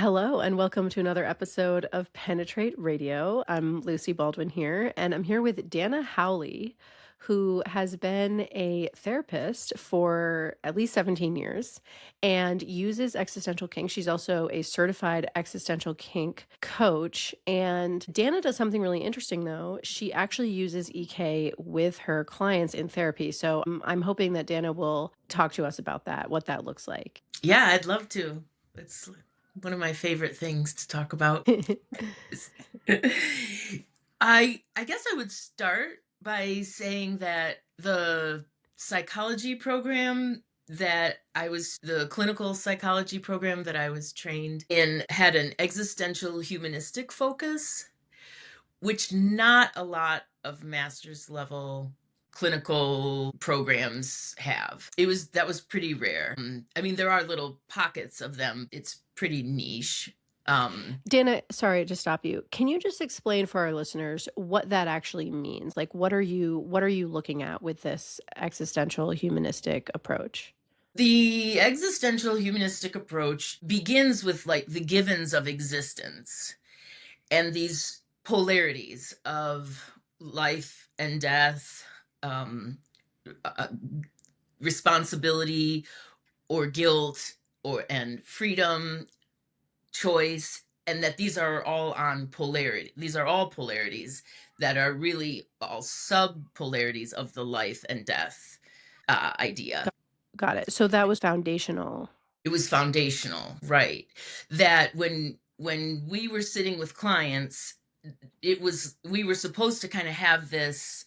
Hello, and welcome to another episode of Penetrate Radio. I'm Lucy Baldwin here, and I'm here with Dana Howley, who has been a therapist for at least 17 years and uses existential kink. She's also a certified existential kink coach. And Dana does something really interesting, though. She actually uses EK with her clients in therapy. So I'm hoping that Dana will talk to us about that, what that looks like. Yeah, I'd love to. It's one of my favorite things to talk about. I guess I would start by saying that the psychology program the clinical psychology program that I was trained in had an existential humanistic focus, which not a lot of master's level clinical programs have. That was pretty rare. I mean, there are little pockets of them. It's pretty niche. Dana, sorry to stop you. Can you just explain for our listeners what that actually means? Like, what are you looking at with this existential humanistic approach? The existential humanistic approach begins with like the givens of existence and these polarities of life and death, uh, responsibility or guilt and freedom, choice, and that these are all polarities that are really all sub polarities of the life and death idea. Got it. So that was foundational. It was foundational, right? That when we were sitting with clients, we were supposed to kind of have this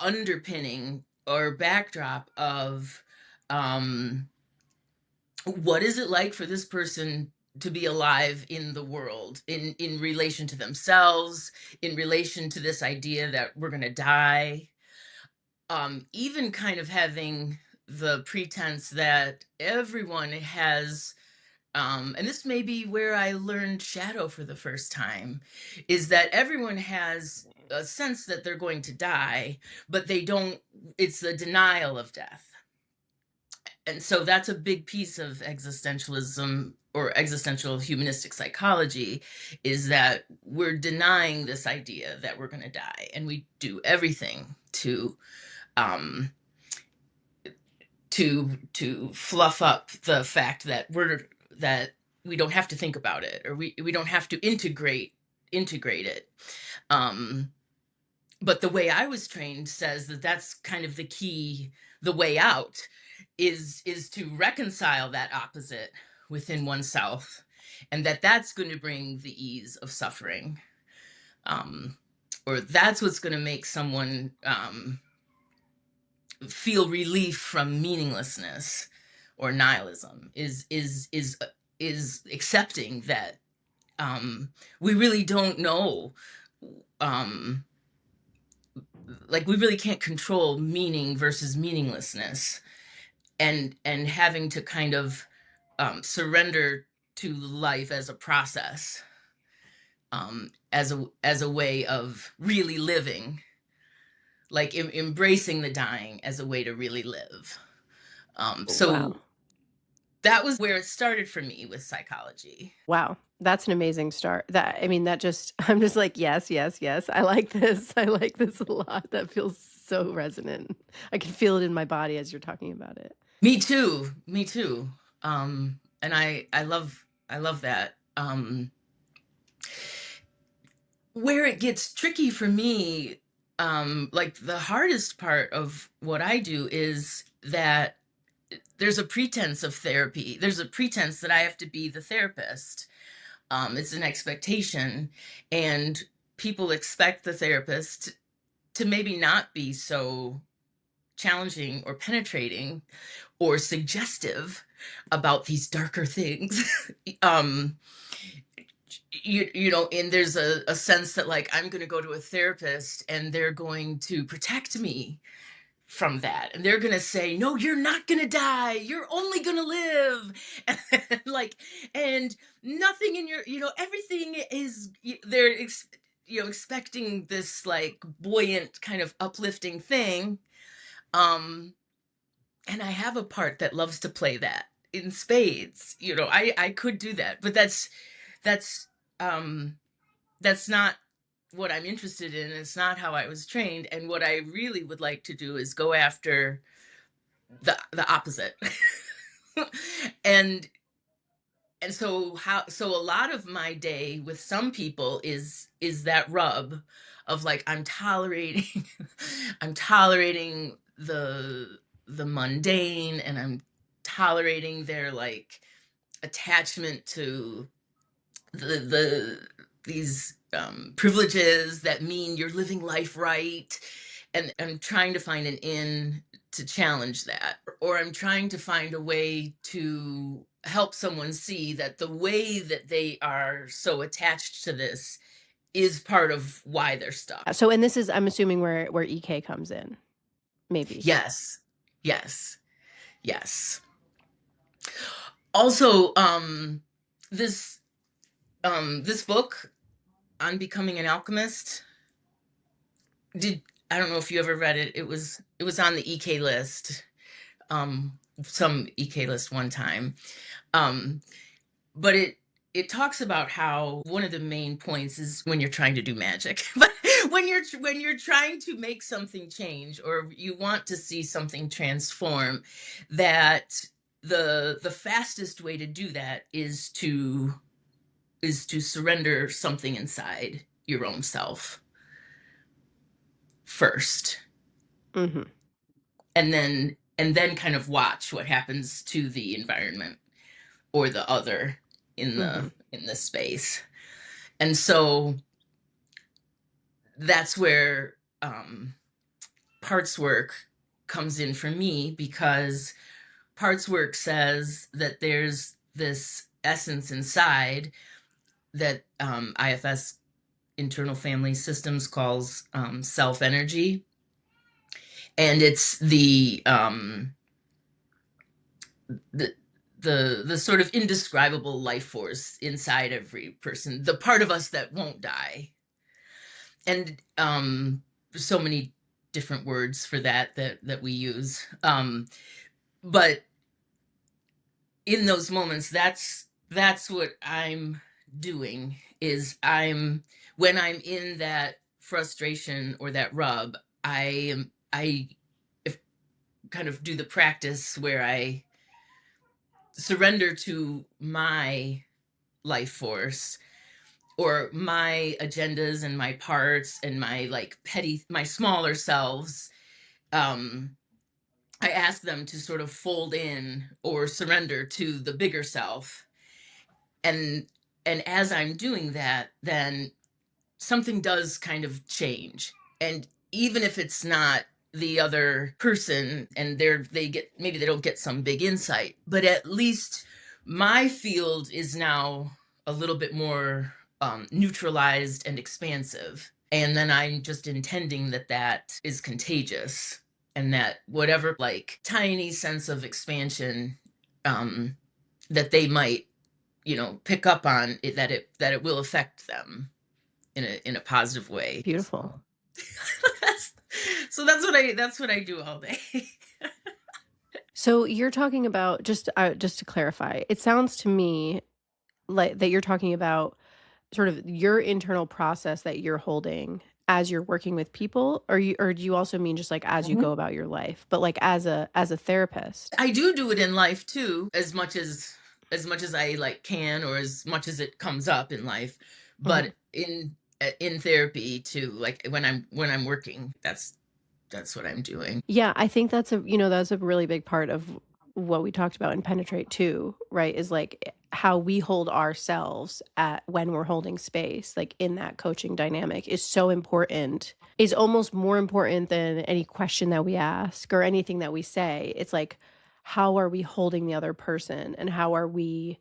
underpinning or backdrop of what is it like for this person to be alive in the world, in relation to themselves, in relation to this idea that we're going to die, even kind of having the pretense that everyone has, and this may be where I learned shadow for the first time, is that everyone has a sense that they're going to die, but they don't. It's the denial of death. And so that's a big piece of existentialism or existential humanistic psychology, is that we're denying this idea that we're going to die, and we do everything um, to fluff up the fact that we don't have to think about it, or we don't have to integrate it. But the way I was trained says that that's kind of the key. The way out is to reconcile that opposite within oneself, and that's going to bring the ease of suffering, or that's what's going to make someone feel relief from meaninglessness or nihilism, is accepting that we really don't know, like we really can't control meaning versus meaninglessness, and having to kind of surrender to life as a process, as a way of really living, like embracing the dying as a way to really live. So Wow. that was where it started for me with psychology. Wow. That's an amazing start. I'm just like, yes, yes, yes. I like this. I like this a lot. That feels so resonant. I can feel it in my body as you're talking about it. Me too. Me too. And I love that. Where it gets tricky for me, like the hardest part of what I do, is that there's a pretense of therapy. There's a pretense that I have to be the therapist. It's an expectation, and people expect the therapist to maybe not be so challenging or penetrating or suggestive about these darker things. And there's a sense that, like, I'm going to go to a therapist and they're going to protect me from that, and they're going to say, no, you're not going to die, you're only going to live. And like, and nothing in your, everything is, they're expecting this like buoyant kind of uplifting thing. And I have a part that loves to play that in spades. I could do that, but that's um that's not what I'm interested in. It's not how I was trained. And what I really would like to do is go after the opposite. and so a lot of my day with some people is that rub of like I'm tolerating I'm tolerating the mundane, and I'm tolerating their like attachment to the these privileges that mean you're living life right, and I'm trying to find an in to challenge that, or I'm trying to find a way to help someone see that the way that they are so attached to this is part of why they're stuck. So, and this is, I'm assuming, where EK comes in, maybe. Yes, yes, yes. Also, this this book on becoming an alchemist, did I don't know if you ever read it. It was on the EK list, some EK list one time. Um, but it talks about how one of the main points is when you're trying to do magic. But when you're trying to make something change, or you want to see something transform, that the fastest way to do that is to surrender something inside your own self first, Hmm. and then kind of watch what happens to the environment or the other in the Hmm. in the space. And so that's where parts work comes in for me, because parts work says that there's this essence inside that IFS, internal family systems, calls self energy. And it's the the sort of indescribable life force inside every person, the part of us that won't die. And so many different words for that we use, but in those moments, that's what I'm doing. Is I'm When I'm in that frustration or that rub, I kind of do the practice where I surrender to my life force, or my agendas and my parts and my like my smaller selves. um I ask them to sort of fold in or surrender to the bigger self. And and as I'm doing that, then something does kind of change. And even if it's not the other person, and they get, maybe they don't get some big insight, but at least my field is now a little bit more neutralized and expansive. And then I'm just intending that that is contagious, and that whatever like tiny sense of expansion um, that they might, pick up on it, that it will affect them in a positive way. Beautiful. that's, so that's what I do all day. So you're talking about, just to clarify, it sounds to me like that you're talking about sort of your internal process that you're holding as you're working with people, or do you also mean just like as you Mhm. go about your life, but like as a therapist? I do it in life too, as much as I like can, or as much as it comes up in life. Mhm. But in therapy too, like when I'm working, that's what I'm doing. Yeah, I think that's a really big part of what we talked about in Penetrate too, right? Is like how we hold ourselves at when we're holding space, like in that coaching dynamic is so important. Is almost more important than any question that we ask or anything that we say. It's like how are we holding the other person, and how are we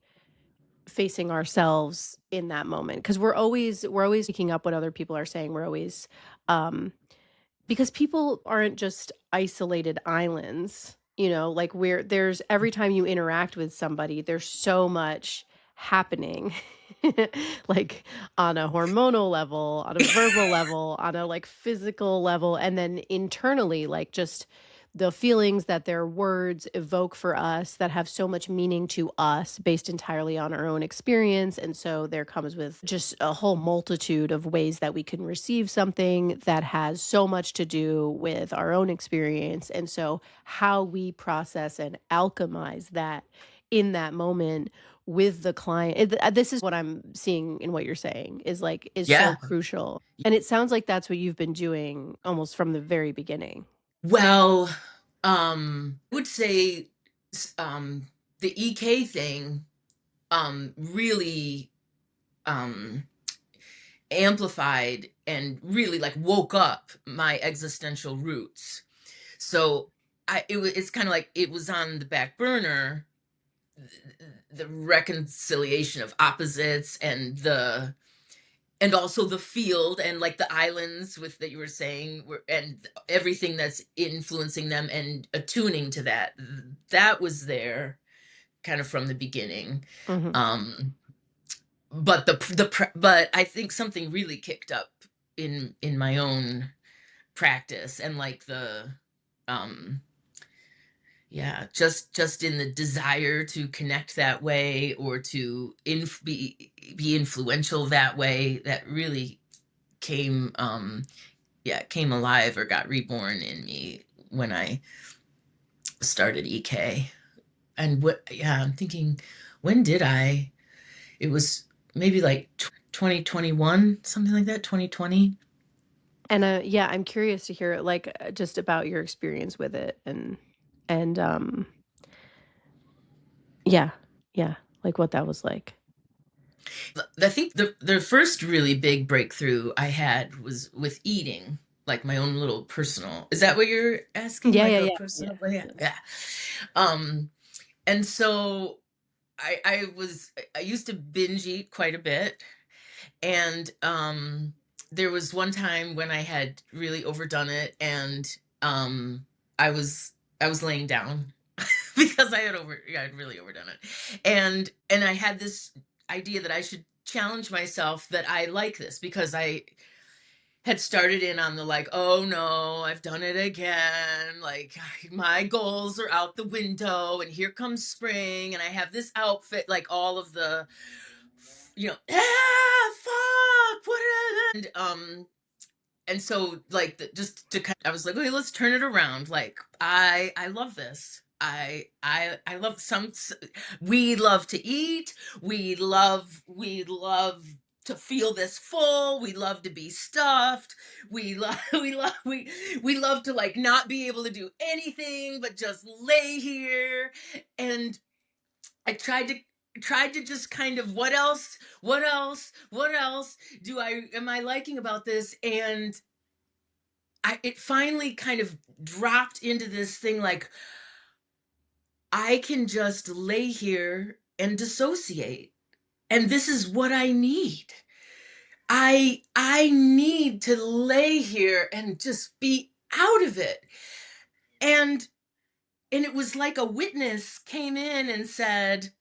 facing ourselves in that moment? Because we're always picking up what other people are saying. We're always um because people aren't just isolated islands, like there's every time you interact with somebody, there's so much happening. Like on a hormonal level, on a verbal level, on a like physical level, and then internally, like just the feelings that their words evoke for us that have so much meaning to us based entirely on our own experience. And so there comes with just a whole multitude of ways that we can receive something that has so much to do with our own experience. And so how we process and alchemize that in that moment with the client. This is what I'm seeing in what you're saying is like is so Yeah. crucial. And it sounds like that's what you've been doing almost from the very beginning. Well, would say the EK thing really um amplified and really like woke up my existential roots. So it's kind of like it was on the back burner, the reconciliation of opposites and also the field and like the islands with that you were saying and everything that's influencing them and attuning to that was there kind of from the beginning. Mhm. um but but I think something really kicked up in my own practice and like the um yeah, just in the desire to connect that way or to be influential that way, that really came yeah, came alive or got reborn in me when I started EK. And what yeah, I'm thinking, when did I? It was maybe like 2021, something like that, 2020. And, yeah, I'm curious to hear, like, just about your experience with it and yeah, yeah, like, what that was like. I think the first really big breakthrough I had was with eating, like my own little personal. Is that what you're asking? Yeah, Like yeah, a yeah, personal yeah, way? Yeah. yeah. Yeah. Um, and so I used to binge eat quite a bit. And there was one time when I had really overdone it and um I was I was laying down because I had really overdone it. And I had this idea that I should challenge myself that I like this because I had started in on the like, oh no, I've done it again. Like my goals are out the window and here comes spring and I have this outfit, like all of the fuck, what and so like just to kind I was like, okay, let's turn it around. Like I love this. I love we love to eat. We love to feel this full. We love to be stuffed. We love to like not be able to do anything but just lay here. And I tried to just kind of what else do I am I liking about this? And it finally kind of dropped into this thing like I can just lay here and dissociate. And this is what I need. I need to lay here and just be out of it. And and it was like a witness came in and said,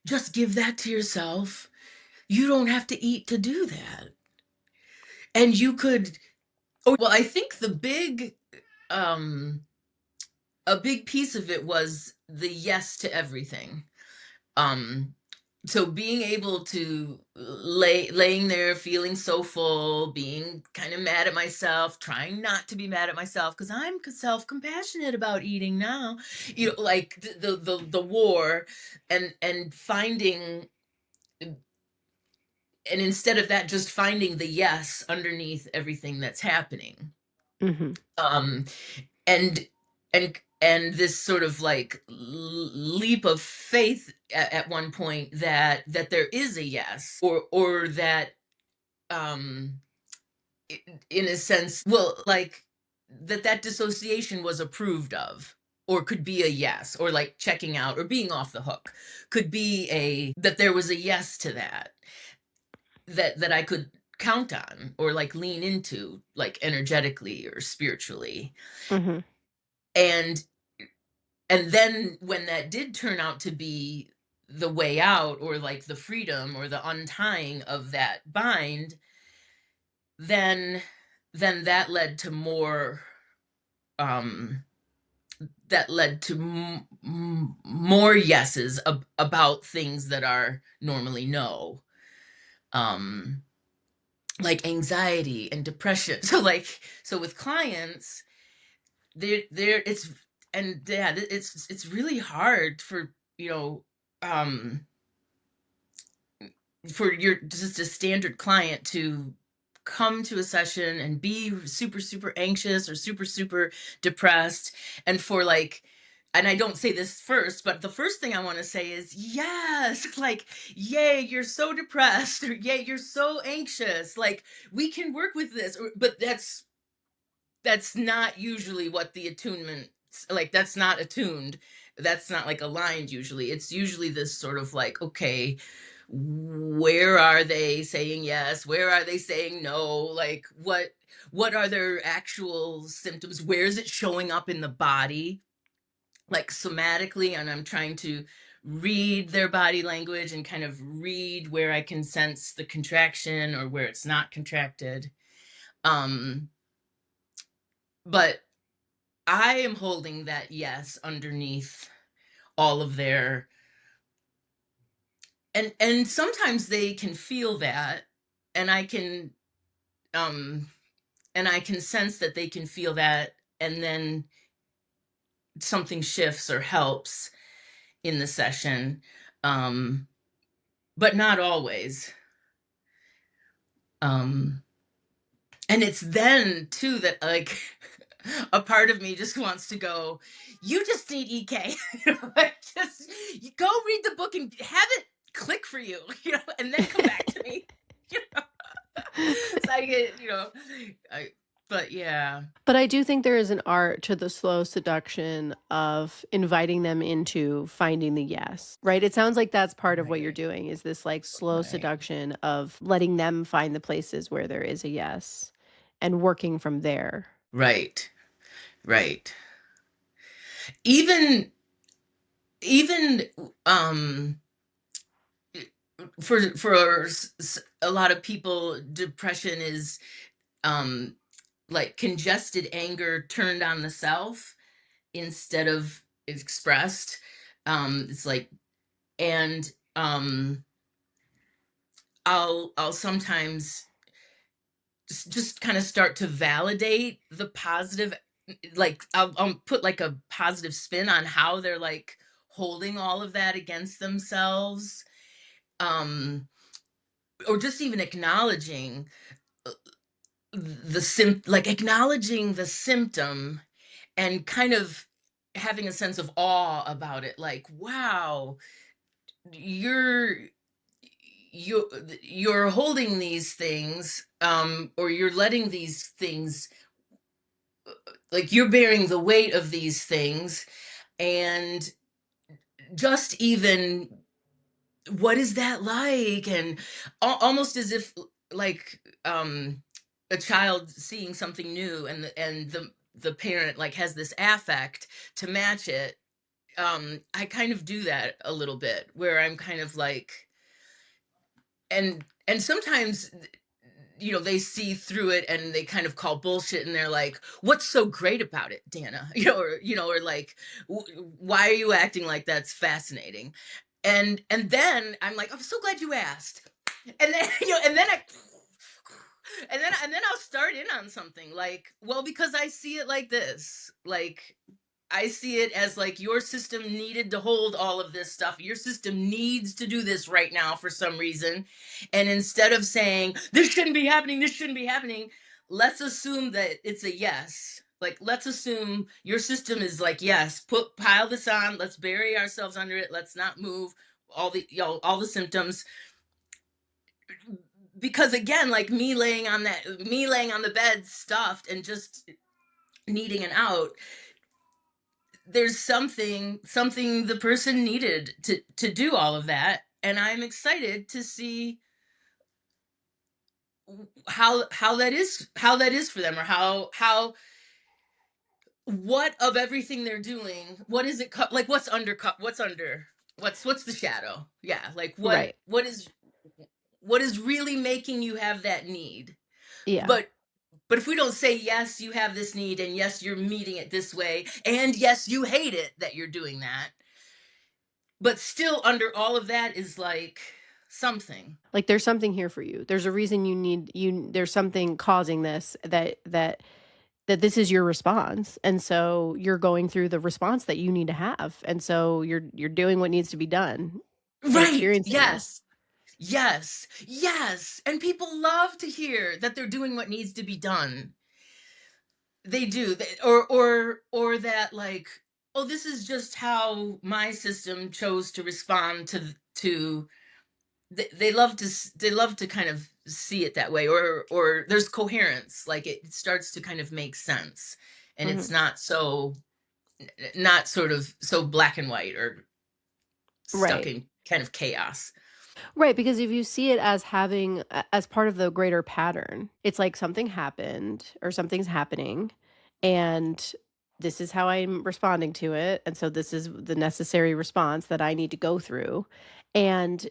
just give that to yourself. You don't have to eat to do that. And you could oh well, I think um a big piece of it was the yes to everything. Um so being able to laying there feeling so full, being kind of mad at myself, trying not to be mad at myself because I'm self-compassionate about eating now, like the war and finding and instead of that just finding the yes underneath everything that's happening. Mhm, um and and this sort of like leap of faith at one point that there is a yes or that um in a sense, well, like that dissociation was approved of or could be a yes, or like checking out or being off the hook could be a that there was a yes to that I could count on or like lean into like energetically or spiritually. mhm, And and then when that did turn out to be the way out or like the freedom or the untying of that bind, then then that led to more um that led to more yeses about things that are normally no, um like anxiety and depression. So with clients, there it's and yeah, it's really hard for, um for your just a standard client to come to a session and be super super anxious or super super depressed, and for like, and I don't say this first, but the first thing I want to say is yes, like, yay, you're so depressed, or yay, you're so anxious, like, we can work with this. But that's not usually what the attunement, like, that's not attuned, that's not like aligned. Usually it's usually this sort of like, okay, where are they saying yes, where are they saying no, like, what are their actual symptoms, where is it showing up in the body, like somatically, and I'm trying to read their body language and kind of read where I can sense the contraction or where it's not contracted. um but I am holding that yes underneath all of their, and sometimes they can feel that, and um I can sense that they can feel that, and then something shifts or helps in the session. um but not always. um and it's then too that, like, a part of me just wants to go, you just need ek. Like, just, you go read the book and have it click for you, and then come back to me. you know so I get, I but yeah. But I do think there is an art to the slow seduction of inviting them into finding the yes, right? It sounds like that's part of what you're Right, doing is this like slow right, seduction of letting them find the places where there is a yes and working from there. right, right. Even um for a lot of people, depression is, um like, congested anger turned on the self instead of expressed. It's like, and I'll sometimes just kind of start to validate the positive, like, I'll put like a positive spin on how they're like holding all of that against themselves. um or just even acknowledging like acknowledging the symptom, and kind of having a sense of awe about it, like, wow, you're you you're holding these things, or you're letting these things, like, you're bearing the weight of these things. And just even, what is that like? And almost as if, like, a child seeing something new, and the parent like has this affect to match it. I kind of do that a little bit, where I'm kind of like, and sometimes, they see through it and they kind of call bullshit, and they're like, what's so great about it, Dana? Or like, why are you acting like that's fascinating? And then I'm like, I'm so glad you asked. And then and then I'll start in on something like, well, because I see it like this, like, I see it as like, your system needed to hold all of this stuff. Your system needs to do this right now for some reason. And instead of saying, this shouldn't be happening, let's assume that it's a yes. Like, let's assume your system is like, yes, pile this on, let's bury ourselves under it, let's not move all the symptoms. Because again, like, me laying on the bed stuffed and just needing an out, there's something the person needed to do all of that, and I'm excited to see how that is for them, or how what of everything they're doing, what is it like, what's the shadow, yeah, like, what Right. what is what is really making you have that need. Yeah. but But if we don't say, yes, you have this need, and yes, you're meeting it this way, and yes, you hate it that you're doing that, but still under all of that is like something. Like there's something here for you. There's a reason there's something causing this, that this is your response. And so you're going through the response that you need to have. And so you're doing what needs to be done and Right. experiencing it. Yes. Yes. Yes. And people love to hear that they're doing what needs to be done. They do. Or that like, oh, this is just how my system chose to respond to they love they love to kind of see it that way, or there's coherence, like it starts to kind of make sense, and it's Mhm. not so, not sort of so black and white or stuck Right. in kind of chaos. Right, because if you see it as having as part of the greater pattern, it's like something happened or something's happening, and this is how I'm responding to it, and so this is the necessary response that I need to go through. And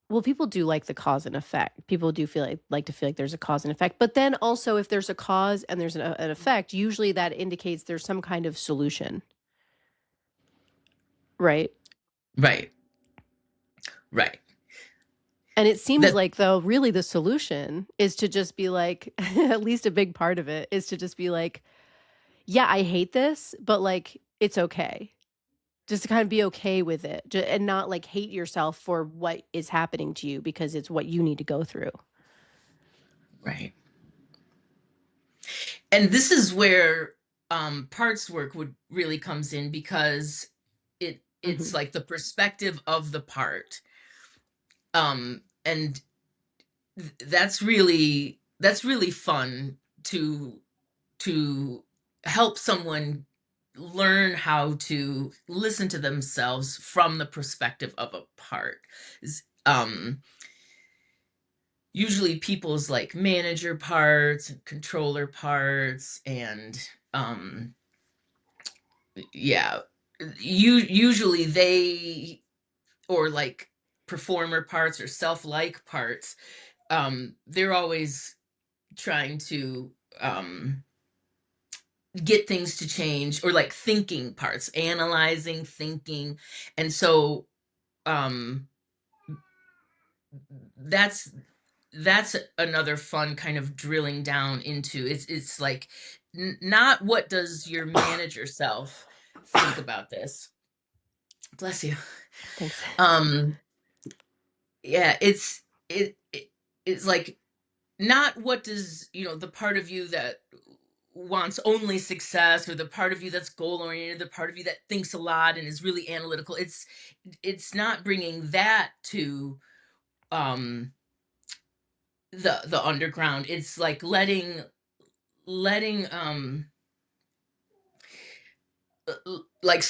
well, people do like the cause and effect. People do like to feel like there's a cause and effect. But then also if there's a cause and there's an effect, usually that indicates there's some kind of solution, right? Right. Right. And it seems That. like, though, really the solution is to just be like, at least a big part of it is to just be like, yeah, I hate this, but like, it's okay. Just to kind of be okay with it and not like hate yourself for what is happening to you because it's what you need to go through. Right. And this is where parts work would really comes in, because it's Hmm. like the perspective of the part, and that's really fun to help someone learn how to listen to themselves from the perspective of a part. Um Usually people's like manager parts and controller parts, and yeah, usually they, or like performer parts or self-like parts, they're always trying to get things to change, or like thinking parts, analyzing, thinking. And so um that's that's another fun kind of drilling down into, it's like, not what does your manager self think about this, bless you. Thanks. um yeah, it's like, not what does, the part of you that wants only success, or the part of you that's goal oriented, the part of you that thinks a lot and is really analytical. It's not bringing that to um the underground. It's like letting like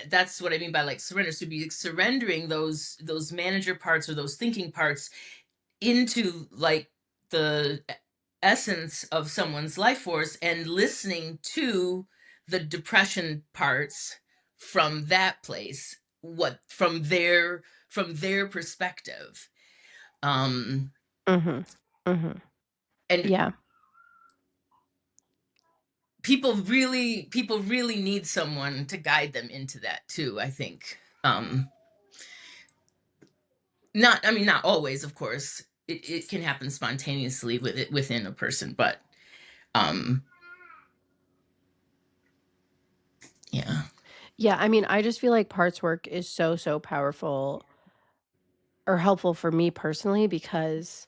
that's what I mean by like surrender. So be surrendering those manager parts or those thinking parts into like the essence of someone's life force, and listening to the depression parts from that place, what from their perspective. um Hmm. Hmm. and Yeah. people really need someone to guide them into that too, I think. Not, I mean, not always, of course. It can happen spontaneously within a person, but um yeah. Yeah. I mean, I just feel like parts work is so, so powerful or helpful for me personally because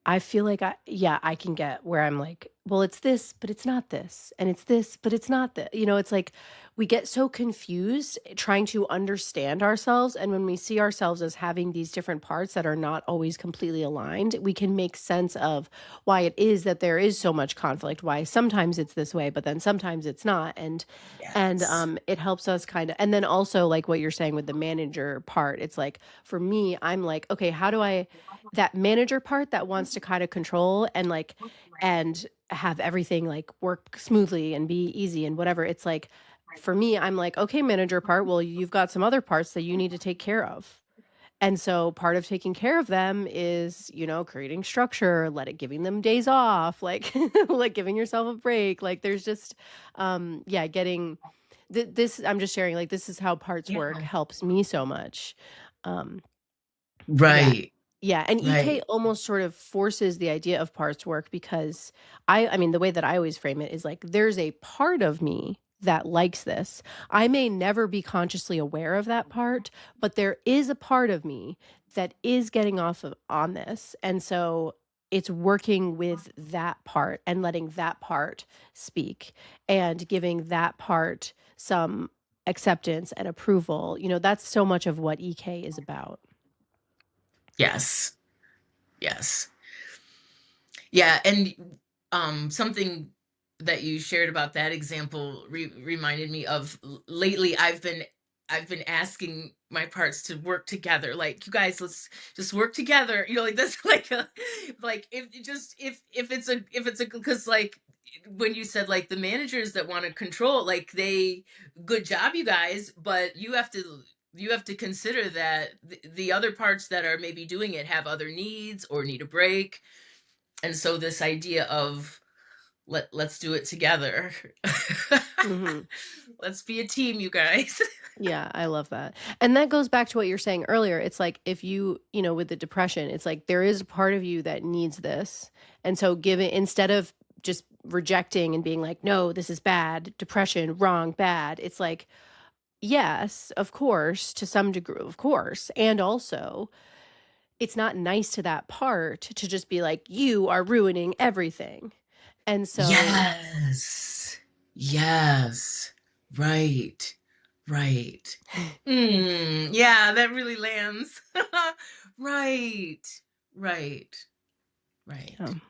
I feel like I can get where I'm like, well, it's this, but it's not this. And it's this, but it's not that. It's like we get so confused trying to understand ourselves. And when we see ourselves as having these different parts that are not always completely aligned, we can make sense of why it is that there is so much conflict, why sometimes it's this way, but then sometimes it's not. And Yes. it helps us kind of, and then also like what you're saying with the manager part, it's like for me, I'm like, okay, how do I that manager part that wants to kind of control and like and have everything like work smoothly and be easy and whatever. It's like for me, I'm like, okay, manager part, well, you've got some other parts that you need to take care of. And so part of taking care of them is, creating structure, giving them days off, like like giving yourself a break. Like there's just yeah, getting this I'm just sharing, like, this is how parts work Yeah. helps me so much. Um yeah. Right. Yeah, and EK Right. almost sort of forces the idea of parts work because I mean, the way that I always frame it is like there's a part of me that likes this. I may never be consciously aware of that part, but there is a part of me that is getting off of on this. And so it's working with that part and letting that part speak and giving that part some acceptance and approval. That's so much of what EK is about. Yes. Yes. Yeah, and something that you shared about that example reminded me of lately I've been asking my parts to work together. Like, you guys, let's just work together. Like that's like a like if it's a because like when you said like the managers that want to control, like they good job you guys, but you have to consider that the other parts that are maybe doing it have other needs or need a break. And so this idea of let's do it together. Mhm. Let's be a team, you guys. Yeah, I love that. And that goes back to what you're saying earlier. It's like if with the depression, it's like there is a part of you that needs this. And so giving instead of just rejecting and being like, no, this is bad, depression, wrong, bad. It's like, yes, of course, to some degree, of course. And also, it's not nice to that part to just be like, you are ruining everything. And so, Yes. Yes. Right. Right. Yeah, that really lands. Right. Right. yeah. Right.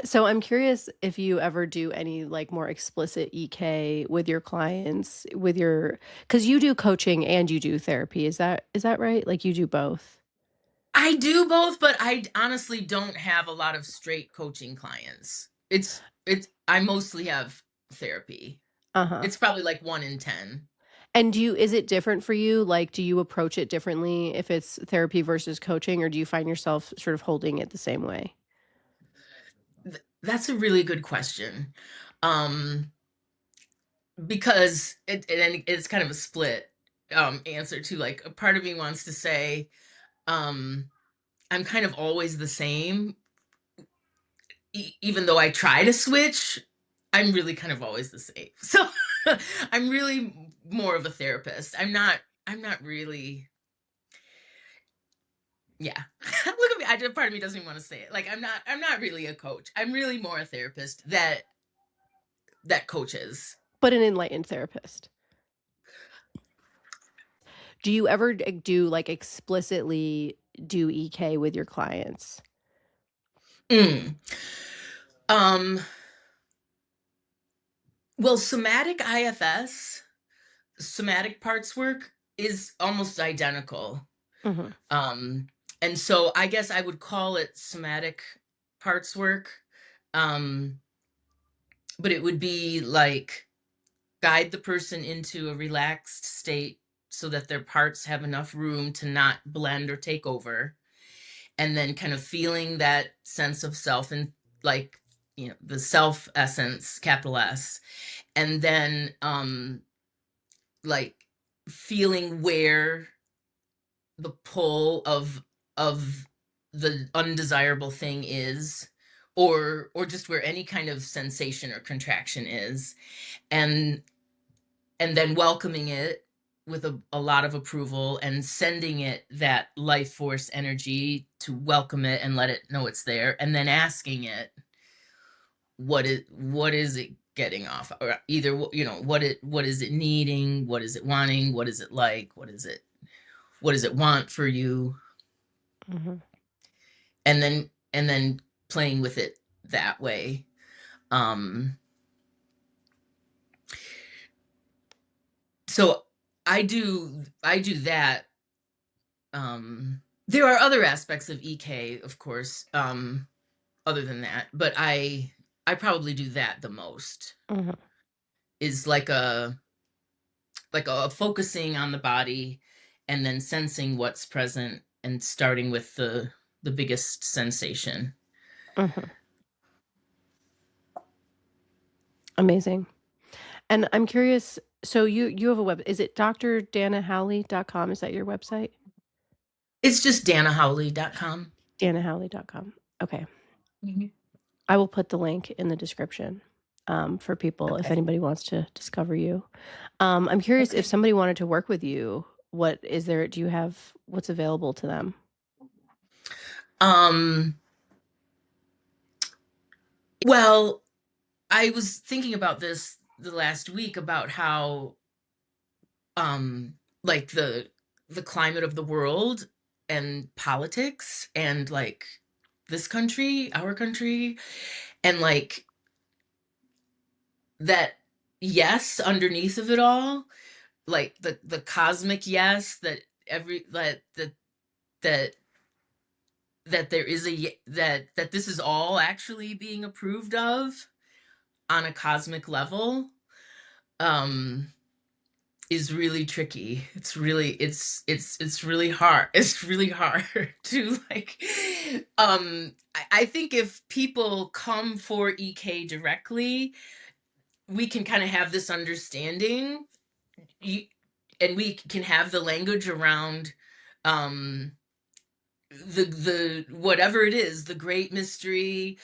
So I'm curious if you ever do any like more explicit EK with your clients, because you do coaching and you do therapy. Is that right? Like you do both. I do both, but I honestly don't have a lot of straight coaching clients. It's I mostly have therapy. Uh-huh. It's probably like 1 in 10. And is it different for you? Like, do you approach it differently if it's therapy versus coaching, or do you find yourself sort of holding it the same way? That's a really good question. Um, because and it's kind of a split answer to like a part of me wants to say um I'm kind of always the same. Even though I try to switch, I'm really kind of always the same. So I'm really more of a therapist. I'm not really. Yeah. Look at me. Part of me doesn't even want to say it. Like I'm not really a coach. I'm really more a therapist that coaches. But an enlightened therapist. Do you ever do like explicitly do EK with your clients? Mm. Um well, somatic IFS, somatic parts work is almost identical. Mhm. Um and so I guess I would call it somatic parts work. Um but it would be like guide the person into a relaxed state so that their parts have enough room to not blend or take over, and then kind of feeling that sense of self and like the self essence, capital S, and then like feeling where the pull of the undesirable thing is, or just where any kind of sensation or contraction is, and then welcoming it with a lot of approval and sending it that life force energy to welcome it and let it know it's there, and then asking it what is it getting off, or either what is it needing, what is it wanting, what is it like, what does it want for you, Mhm. and then playing with it that way. um so I do that. There are other aspects of EK, of course, other than that, but I probably do that the most. Mhm. Is like a like a focusing on the body and then sensing what's present and starting with the biggest sensation. Mhm. Amazing. And I'm curious, so you have a web, is it drdannahowley.com? Is that your website? It's just danahowley.com. Dannahowley.com. Okay. Mhm. I will put the link in the description for people if Okay. anybody wants to discover you. I'm curious if Okay. somebody wanted to work with you, what is there, do you have what's available to them? Um, well, I was thinking about this the last week about how um like the climate of the world and politics and like this country, our country, and like that yes underneath of it all, like the cosmic yes that every that that there is that this is all actually being approved of on a cosmic level um is really tricky. It's really it's really hard. It's really hard to like I think if people come for EK directly, we can kind of have this understanding. You, and we can have the language around um the whatever it is, the great mystery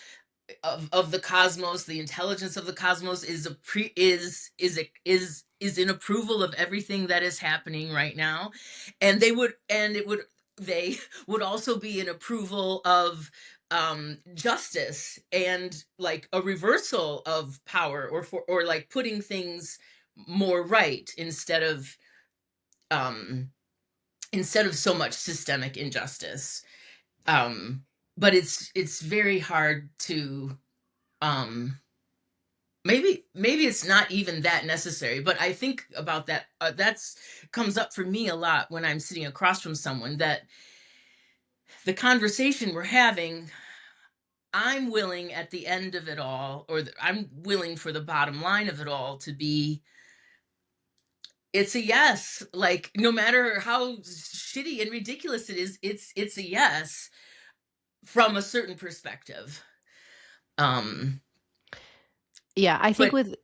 of the cosmos, the intelligence of the cosmos is a pre is in approval of everything that is happening right now, and it would they would also be in approval of justice and like a reversal of power or like putting things more right um instead of so much systemic injustice. um but it's very hard to um maybe it's not even that necessary, but I think about that that's comes up for me a lot when I'm sitting across from someone, that the conversation we're having, I'm willing at the end of it all, or I'm willing for the bottom line of it all to be, it's a yes, like no matter how shitty and ridiculous it is, it's a yes from a certain perspective. um Yeah, I think but with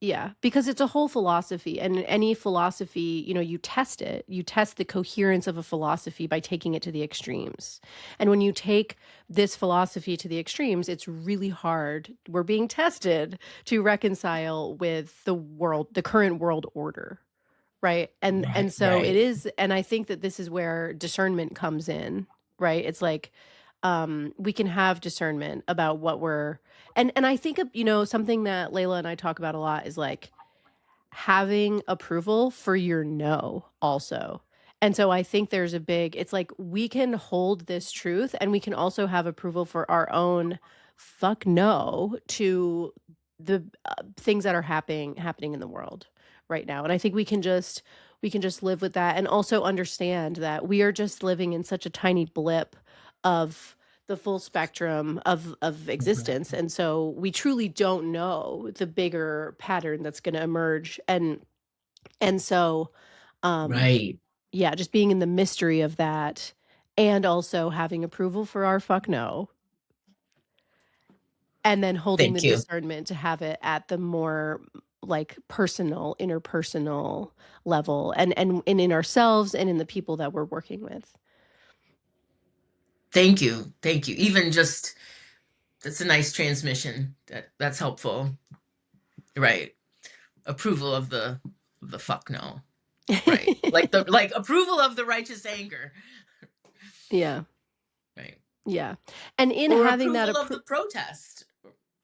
Yeah, because it's a whole philosophy, and any philosophy, you test it. You test the coherence of a philosophy by taking it to the extremes. And when you take this philosophy to the extremes, it's really hard. We're being tested to reconcile with the current world order, right? And right, so it right, is, and I think that this is where discernment comes in, right? It's like we can have discernment about what we're, and I think something that Layla and I talk about a lot is like having approval for your no also. And so I think there's a big, it's like we can hold this truth and we can also have approval for our own fuck no to the things that are happening in the world right now. And I think we can just live with that and also understand that we are just living in such a tiny blip of the full spectrum of existence, and so we truly don't know the bigger pattern that's going to emerge, and so um right. yeah, just being in the mystery of that and also having approval for our fuck no, and then holding the Thank you. discernment to have it at the more like personal interpersonal level, and in ourselves and in the people that we're working with. Thank you. Thank you. Even just that's a nice transmission. That's helpful. Right. Approval of the fuck no. Right. Like the like approval of the righteous anger. Yeah. Right. Yeah. And in Or having that approval of the protest.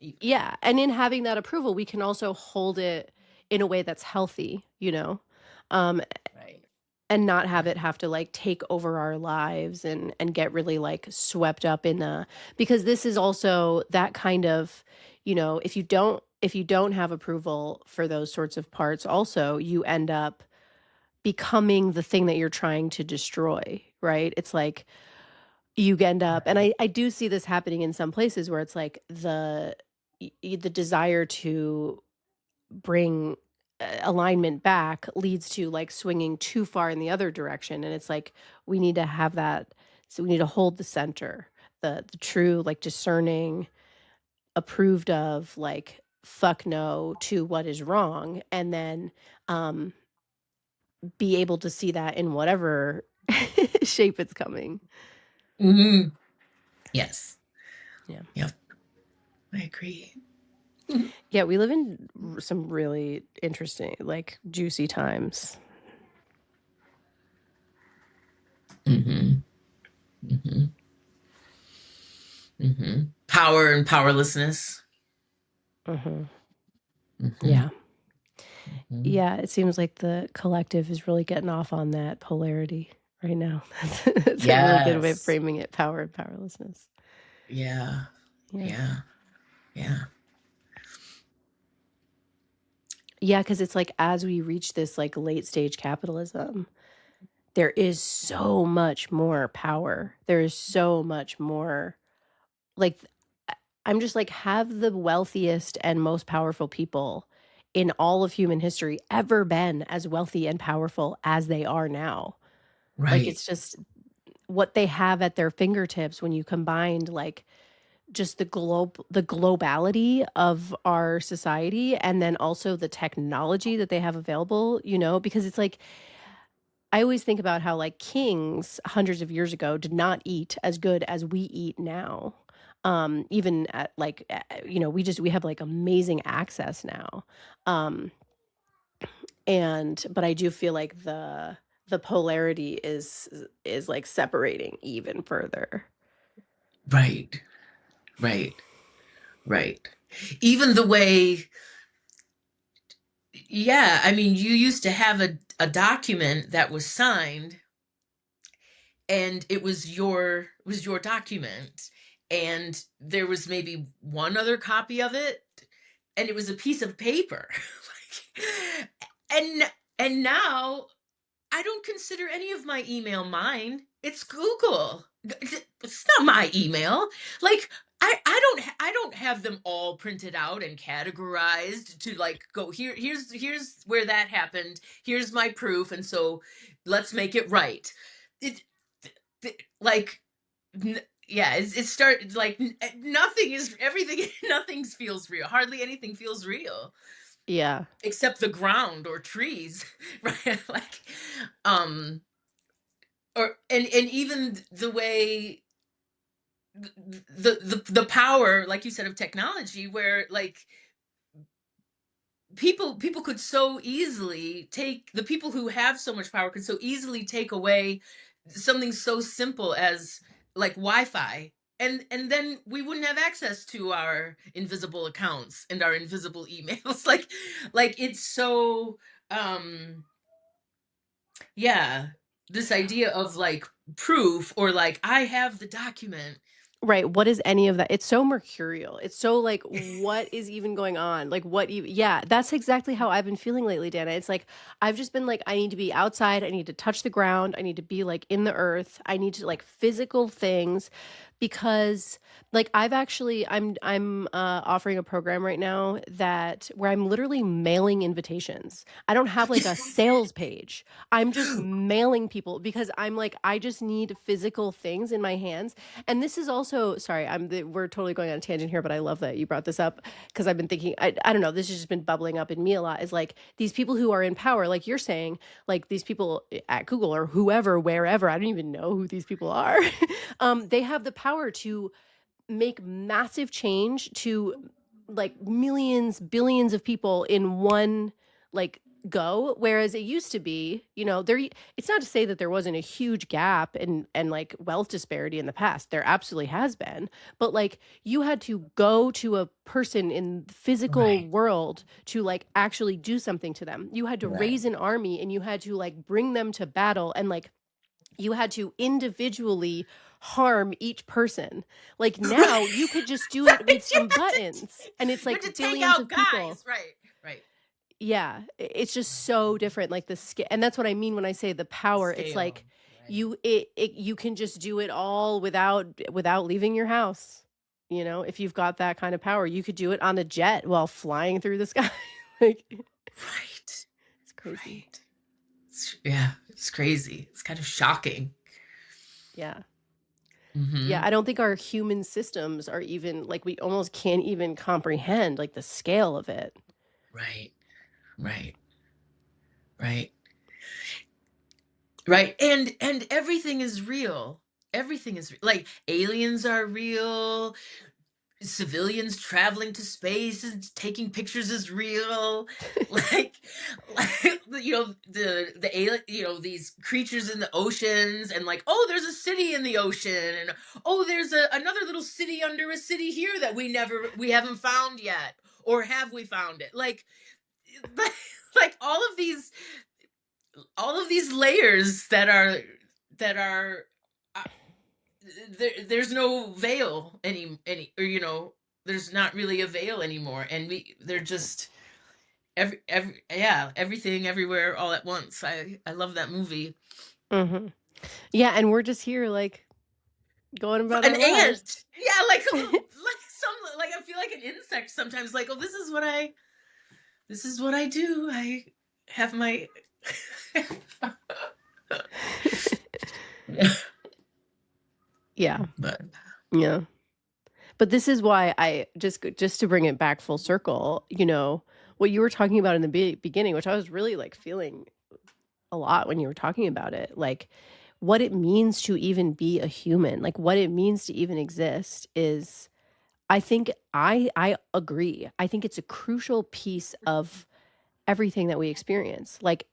Even. yeah, and in having that approval, we can also hold it in a way that's healthy, um, Right. and not have it Right. have to like take over our lives and get really like swept up in the, because this is also that kind of, if you don't have approval for those sorts of parts, also you end up becoming the thing that you're trying to destroy, right? It's like you end up, and Right. I do see this happening in some places where it's like the desire to bring alignment back leads to like swinging too far in the other direction. And it's like we need to have that. So we need to hold the center, the true, like discerning, approved of, like fuck no to what is wrong, and then um be able to see that in whatever shape it's coming. Mhm. Yes. Yeah. Yep. I agree. Yeah, we live in some really interesting, like juicy times. Mhm. Mhm. Mhm. Power and powerlessness. Hmm. Mhm. Yeah. Mhm. Yeah, it seems like the collective is really getting off on that polarity right now. That's a really good way of Yes. framing it, power and powerlessness. Yeah. Yeah. Yeah. Yeah. Yeah, because it's like as we reach this like late stage capitalism, there is so much more power. There is so much more like I'm just like, have the wealthiest and most powerful people in all of human history ever been as wealthy and powerful as they are now? Like, Right. it's just what they have at their fingertips when you combined like just the globality of our society and then also the technology that they have available, because it's like I always think about how like kings hundreds of years ago did not eat as good as we eat now. Even at like we have like amazing access now. Um but I do feel like the polarity is like separating even further. Right. Right. Right. Even the way, yeah, I mean, you used to have a document that was signed, and it was your document, and there was maybe one other copy of it, and it was a piece of paper. Like, and now I don't consider any of my email mine. It's Google. It's not my email. Like, I don't have them all printed out and categorized to like go here's where that happened. Here's my proof, and so let's make it right. It like yeah, it started like nothing is everything. Nothing feels real. Hardly anything feels real Yeah. except the ground or trees, right? Like, um, or and even the way the power, like you said, of technology, where like people could so easily take the people who have so much power could so easily take away something so simple as like Wi-Fi. And then we wouldn't have access to our invisible accounts and our invisible emails. Like it's so yeah, this idea of like proof, or like I have the document. Right, what is any of that? It's so mercurial. It's so like, what is even going on? Like, what even yeah, that's exactly how I've been feeling lately, Dana. It's like, I've just been like, I need to be outside, I need to touch the ground, I need to be, like, in the earth, I need to, like, physical things because, like, offering a program right now that where I'm literally mailing invitations. I don't have, like, a sales page. I'm just mailing people because I'm like, I just need physical things in my hands, and this is also sorry, we're totally going on a tangent here, but I love that you brought this up because I've been thinking, I don't know, this has just been bubbling up in me a lot. Is like these people who are in power, like you're saying, like these people at Google or whoever, wherever, I don't even know who these people are. They have the power to make massive change to like millions, billions of people in one like go, whereas it used to be, it's not to say that there wasn't a huge gap and like wealth disparity in the past. There absolutely has been, but like you had to go to a person in the physical Right, world to like actually do something to them. You had to right. raise an army and you had to like bring them to battle, and like you had to individually harm each person. Like Right. now you could just do it with Right. some buttons and it's You had like to take billions out of people. guys. Right. Right. Yeah, it's just so different, like the scale, and that's what I mean when I say the The power. It's scale. like Right. you can just do it all without leaving your house. If you've got that kind of power, you could do it on a jet while flying through the sky. Like Right. Crazy. Right. Yeah, it's crazy. It's kind of shocking. Yeah. Yeah, Hmm. I don't think our human systems are even like we almost can't even comprehend like the scale of it. Right. Right. Right. Right. And everything is real. Everything is like aliens are real. Civilians traveling to space and taking pictures is real. Like, like the alien, these creatures in the oceans, and like, oh, there's a city in the ocean, and oh, there's another little city under a city here that we haven't found yet, or have we found it? Like, like all of these layers that are uh, there's no veil any or there's not really a veil anymore, and they're just every yeah, everything everywhere all at once. I love that movie. Hmm. Yeah, and we're just here like going about An our ant, lives. yeah, like a little, like I feel like an insect sometimes, like, oh, this is what I do. I have my Yeah. but Yeah. But this is why I just to bring it back full circle, what you were talking about in the beginning, which I was really like feeling a lot when you were talking about it, like what it means to even be a human, like what it means to even exist is I think I agree. I think it's a crucial piece of everything that we experience. Like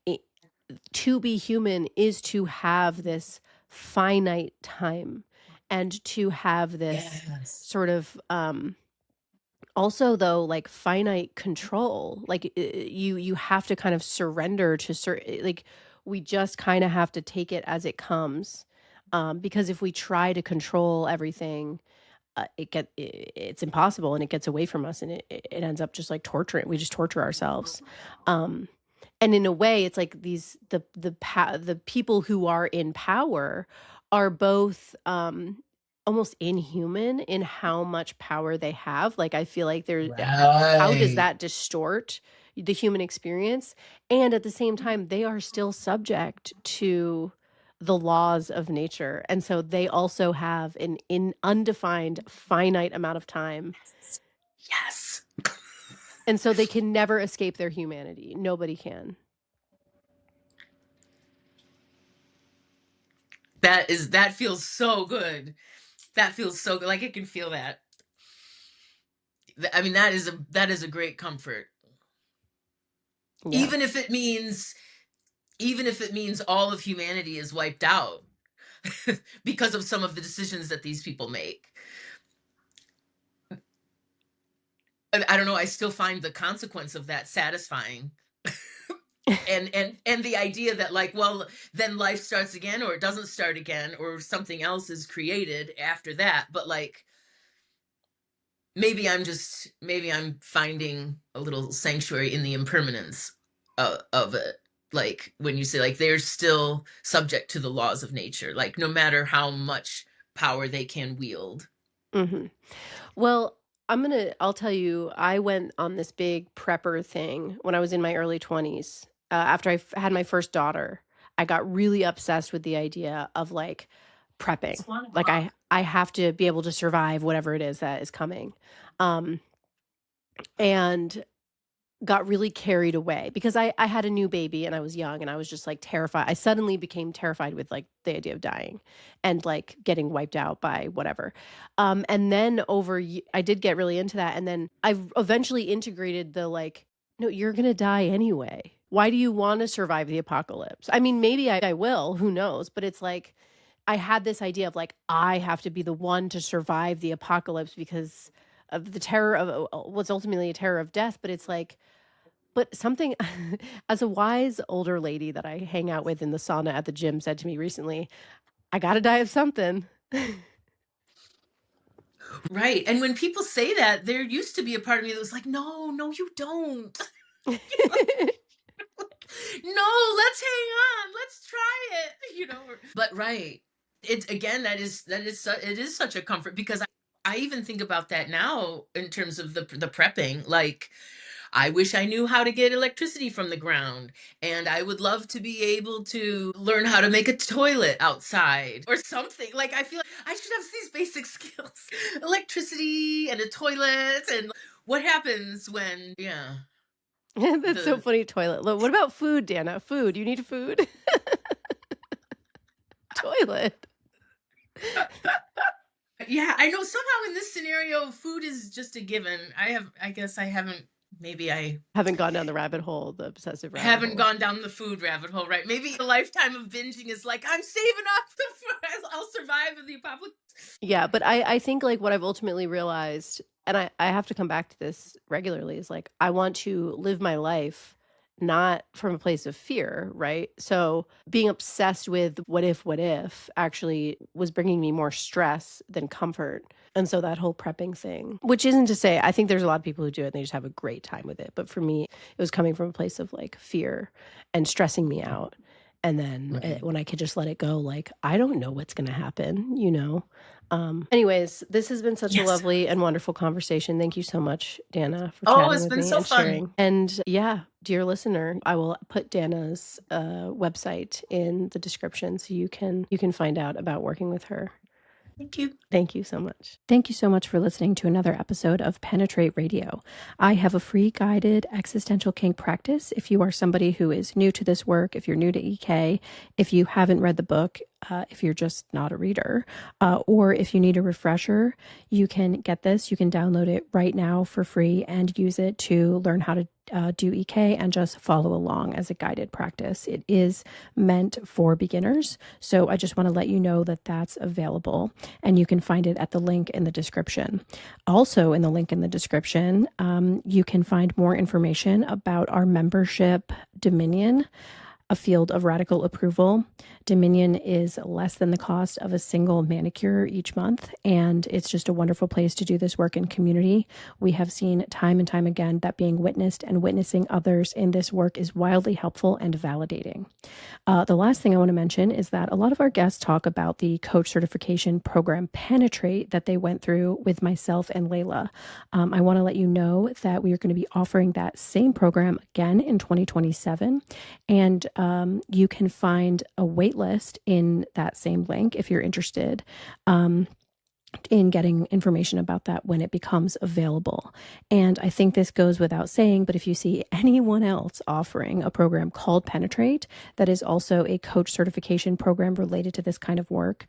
to be human is to have this finite time and to have this yes, sort of also though like finite control. Like you have to kind of surrender to certain like we just kind of have to take it as it comes. Because if we try to control everything, it's impossible and it gets away from us and it ends up just like torturing. We just torture ourselves. Um, and in a way, it's like the people who are in power are both almost inhuman in how much power they have. Like I feel like how does right. that distort the human experience? And at the same time, they are still subject to the laws of nature. And so they also have an undefined finite amount of time. Yes, And so they can never escape their humanity. Nobody can. that feels so good. That feels so good. Like, I can feel that. I mean, that is a great comfort. Yeah. Even if it means even if it means all of humanity is wiped out because of some of the decisions that these people make. I don't know, I still find the consequence of that satisfying. And the idea that, like, well, then life starts again, or it doesn't start again, or something else is created after that, but like, maybe I'm finding a little sanctuary in the impermanence of it. Like, when you say, like, they're still subject to the laws of nature, like, no matter how much power they can wield. Mhm. Well, I'll tell you, I went on this big prepper thing when I was in my early 20s. After had my first daughter, I got really obsessed with the idea of like prepping. Like I have to be able to survive whatever it is that is coming. Um, and got really carried away because I had a new baby and I was young and I was just like terrified. I suddenly became terrified with like the idea of dying and like getting wiped out by whatever. And then I did get really into that, and then I eventually integrated the like, no, you're gonna die anyway. Why do you want to survive the apocalypse? I mean, maybe I will. Who knows? But it's like I had this idea of like I have to be the one to survive the apocalypse because of the terror of what's ultimately a terror of death. But it's like but something as a wise older lady that I hang out with in the sauna at the gym said to me recently, "I gotta die of something." Right. And when people say that, there used to be a part of me that was like, no, no, you don't. No, let's hang on. Let's try it. But right. It again, it is such a comfort, because I even think about that now in terms of the prepping. Like, I wish I knew how to get electricity from the ground, and I would love to be able to learn how to make a toilet outside or something. Like, I feel like I should have these basic skills. Electricity and a toilet, and what happens when, yeah, That's so the funny, toilet. Look, what about food, Dana? Food. You need food? Toilet. yeah, I know somehow in this scenario food is just a given. I guess I haven't, maybe I Haven't gone down the rabbit hole, the obsessive rabbit haven't hole. gone down the food rabbit hole, right? Maybe a lifetime of binging is like, I'm saving up for, I'll survive in the apocalypse. Yeah, but I think like what I've ultimately realized, and I have to come back to this regularly, is like I want to live my life not from a place of fear, right? So being obsessed with what if actually was bringing me more stress than comfort. And so that whole prepping thing, which isn't to say, I think there's a lot of people who do it and they just have a great time with it. But for me, it was coming from a place of like fear and stressing me out. And then Right. when I could just let it go, like, I don't know what's going to happen, you know? Anyways, this has been such a Yes. lovely and wonderful conversation. Thank you so much, Dana, for Oh, chatting it's with been me so and fun. sharing. And yeah, dear listener, I will put Dana's website in the description so you can find out about working with her. Thank you. Thank you so much. Thank you so much for listening to another episode of Penetrate Radio. I have a free guided existential kink practice. If you are somebody who is new to this work, if you're new to EK, if you haven't read the book, if you're just not a reader, or if you need a refresher, you can get this. You can download it right now for free and use it to learn how to do EK and just follow along as a guided practice. It is meant for beginners. So I just want to let you know that that's available, and you can find it at the link in the description. Also in the link in the description, you can find more information about our membership Dominion, a field of radical approval. Dominion is less than the cost of a single manicure each month, and it's just a wonderful place to do this work in community. We have seen time and time again that being witnessed and witnessing others in this work is wildly helpful and validating. The last thing I want to mention is that a lot of our guests talk about the coach certification program Penetrate that they went through with myself and Layla. I want to let you know that we are going to be offering that same program again in 2027, and you can find a wait list in that same link if you're interested in getting information about that when it becomes available. And I think this goes without saying, but if you see anyone else offering a program called Penetrate that is also a coach certification program related to this kind of work,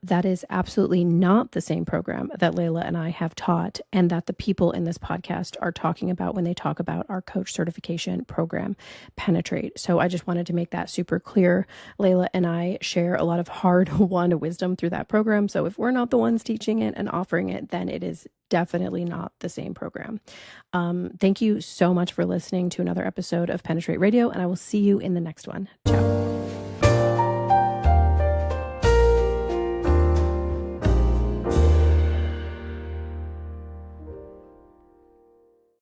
that is absolutely not the same program that Layla and I have taught and that the people in this podcast are talking about when they talk about our coach certification program, Penetrate. So I just wanted to make that super clear. Layla and I share a lot of hard-won wisdom through that program. So if we're not the ones teaching it and offering it, then it is definitely not the same program. Thank you so much for listening to another episode of Penetrate Radio, and I will see you in the next one. Ciao.